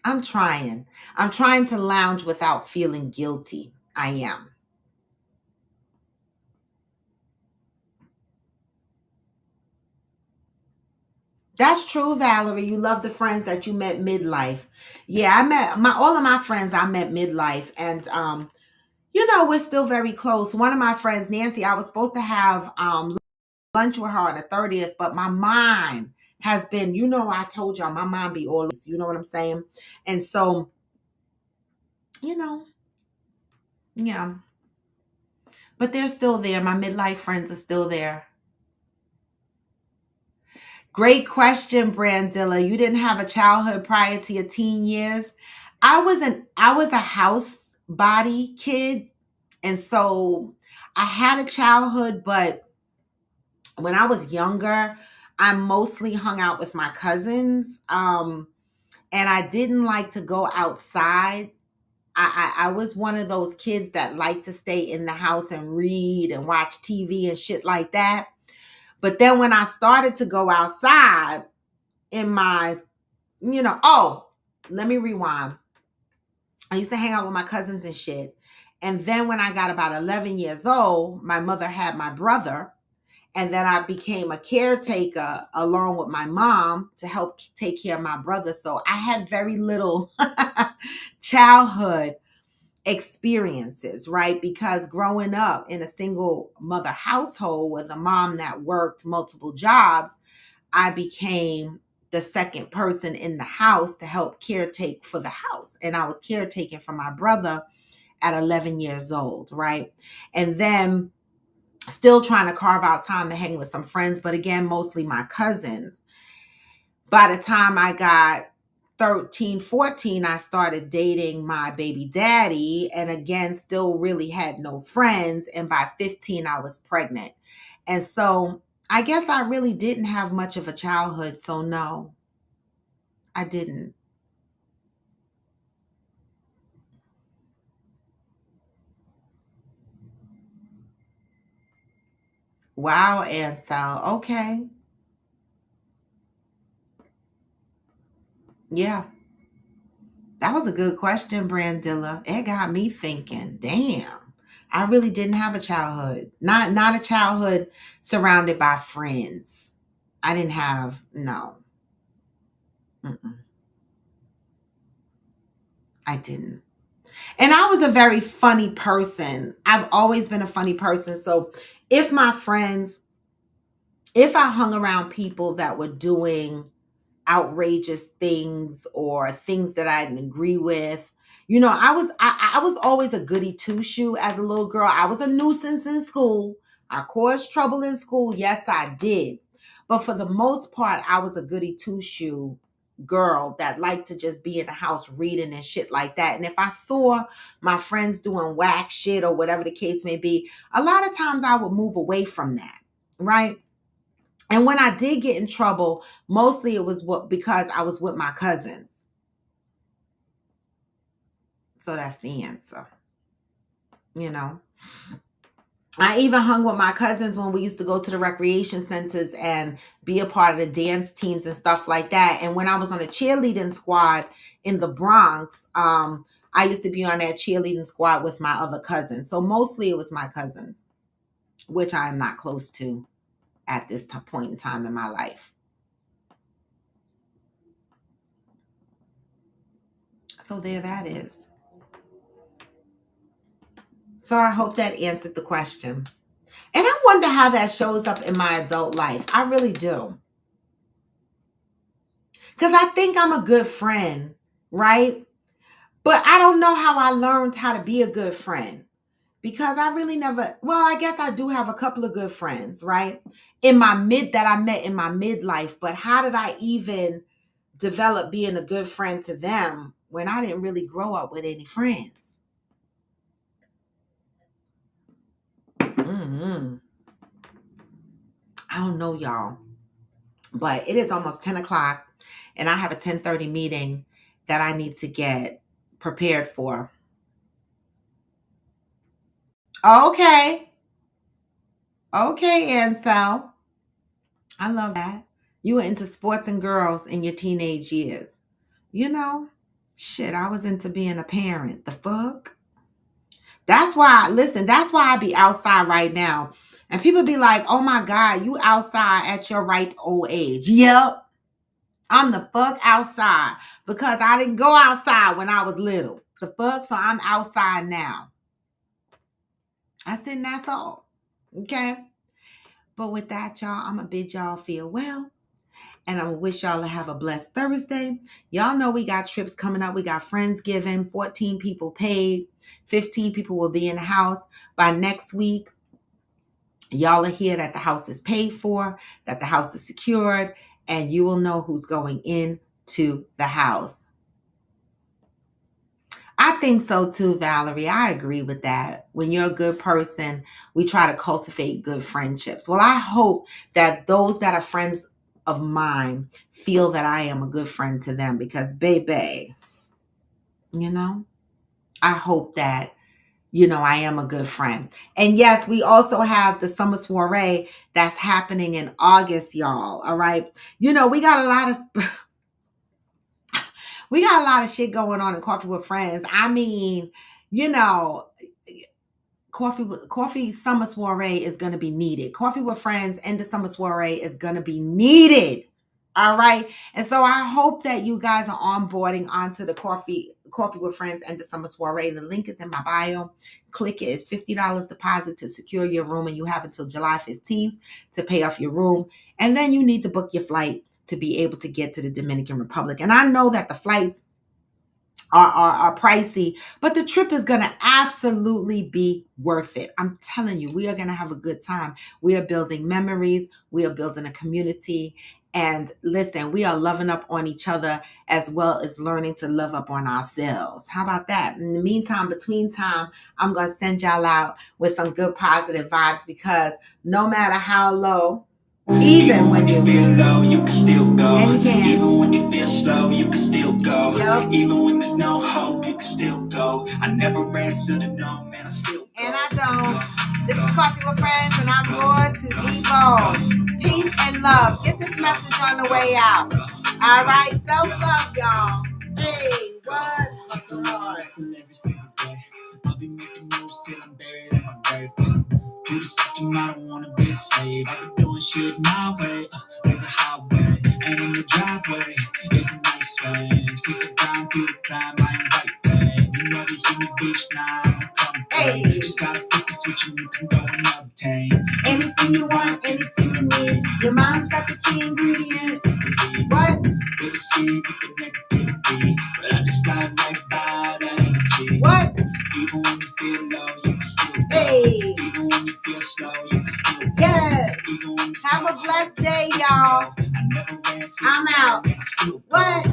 I'm trying. I'm trying to lounge without feeling guilty. I am. That's true, Valerie. You love the friends that you met midlife. Yeah, I met my all of my friends I met midlife, and we're still very close. One of my friends, Nancy, I was supposed to have lunch with her on the 30th, but my mind has been, I told y'all my mind be always, you know what I'm saying? And so, you know, yeah. But they're still there. My midlife friends are still there. Great question, Brandilla. You didn't have a childhood prior to your teen years. I was a house body kid, and so I had a childhood, but when I was younger, I mostly hung out with my cousins. And I didn't like to go outside. I was one of those kids that liked to stay in the house and read and watch TV and shit like that. But then when I started to go outside in my, let me rewind. I used to hang out with my cousins and shit. And then when I got about 11 years old, my mother had my brother. And then I became a caretaker along with my mom to help take care of my brother. So I had very little childhood experiences, right? Because growing up in a single mother household with a mom that worked multiple jobs, I became the second person in the house to help caretake for the house. And I was caretaking for my brother at 11 years old, right? And then still trying to carve out time to hang with some friends, but again, mostly my cousins. By the time I got 13, 14, I started dating my baby daddy, and again, still really had no friends. And by 15, I was pregnant. And so I guess I really didn't have much of a childhood. So, no, I didn't. Wow, Ansel. Okay. Yeah. That was a good question, Brandilla. It got me thinking. Damn, I really didn't have a childhood. Not a childhood surrounded by friends. I didn't have no. Mm-mm, I didn't. And I was a very funny person. I've always been a funny person. So if my friends, if I hung around people that were doing outrageous things or things that I didn't agree with. I was always a goody two shoe as a little girl. I was a nuisance in school. I caused trouble in school. Yes, I did. But for the most part, I was a goody two shoe girl that liked to just be in the house reading and shit like that. And if I saw my friends doing whack shit or whatever the case may be, a lot of times I would move away from that. Right. And when I did get in trouble, mostly it was because I was with my cousins. So that's the answer. You know, I even hung with my cousins when we used to go to the recreation centers and be a part of the dance teams and stuff like that. And when I was on a cheerleading squad in the Bronx, I used to be on that cheerleading squad with my other cousins. So mostly it was my cousins, which I am not close to at this point in time in my life. So there that is. So I hope that answered the question. And I wonder how that shows up in my adult life. I really do. Because I think I'm a good friend, right? But I don't know how I learned how to be a good friend. Because I really never, well, I guess I do have a couple of good friends, right? That I met in my midlife. But how did I even develop being a good friend to them when I didn't really grow up with any friends? Mm-hmm. I don't know, y'all. But it is almost 10 o'clock and I have a 10:30 meeting that I need to get prepared for. Okay. Okay, Ansel. I love that. You were into sports and girls in your teenage years. You know, shit, I was into being a parent. The fuck? That's why I be outside right now. And people be like, oh my God, you outside at your ripe old age. Yep. I'm the fuck outside because I didn't go outside when I was little. The fuck? So I'm outside now. I said, that's all. Okay. But with that, y'all, I'm going to bid y'all feel well. And I'm going to wish y'all to have a blessed Thursday. Y'all know we got trips coming up. We got Friendsgiving, 14 people paid, 15 people will be in the house. By next week, y'all are here that the house is paid for, that the house is secured, and you will know who's going into the house. I think so too, Valerie. I agree with that. When you're a good person, we try to cultivate good friendships. Well, I hope that those that are friends of mine feel that I am a good friend to them because, baby, I hope that, I am a good friend. And yes, we also have the summer soiree that's happening in August, y'all. All right. We got a lot of we got a lot of shit going on in Coffee with Friends. I mean, you know, coffee summer soiree is going to be needed. Coffee with Friends and the summer soiree is going to be needed. All right. And so I hope that you guys are onboarding onto the coffee with Friends and the summer soiree. The link is in my bio. Click it. It's $50 deposit to secure your room, and you have until July 15th to pay off your room. And then you need to book your flight to be able to get to the Dominican Republic. And I know that the flights are pricey, but the trip is going to absolutely be worth it. I'm telling you, we are going to have a good time. We are building memories. We are building a community. And listen, we are loving up on each other as well as learning to love up on ourselves. How about that? In the meantime, between time, I'm going to send y'all out with some good positive vibes because no matter how low, even when you feel low, you can still go. And you can. Even when you feel slow, you can still go. Yep. Even when there's no hope, you can still go. I never answer to no, man, I still go. And I don't. This is Coffee with Friends, and I'm Roar to Evo. Peace and love. Get this message on the way out. All right, self-love, y'all. Hey, what? Hustle hard. Hustle every single day. I'll be making moves till I'm buried in my grave. To the system, I don't wanna be a slave. I've been doing shit my way, on the highway. And in the driveway, it's a nice range. Cause I'm down through the climb, I invite pain. You never hear me, bitch, nah, I don't come play. Just gotta flip the switch and you can go and obtain anything you want, anything you need. Your mind's got the key ingredients. What? With a seed with the negativity. But I just slide right by that energy. What? Even when you feel low, you can still go. Even when you feel slow, you can still go. Yes. Have a blessed day, y'all. I'm out. What?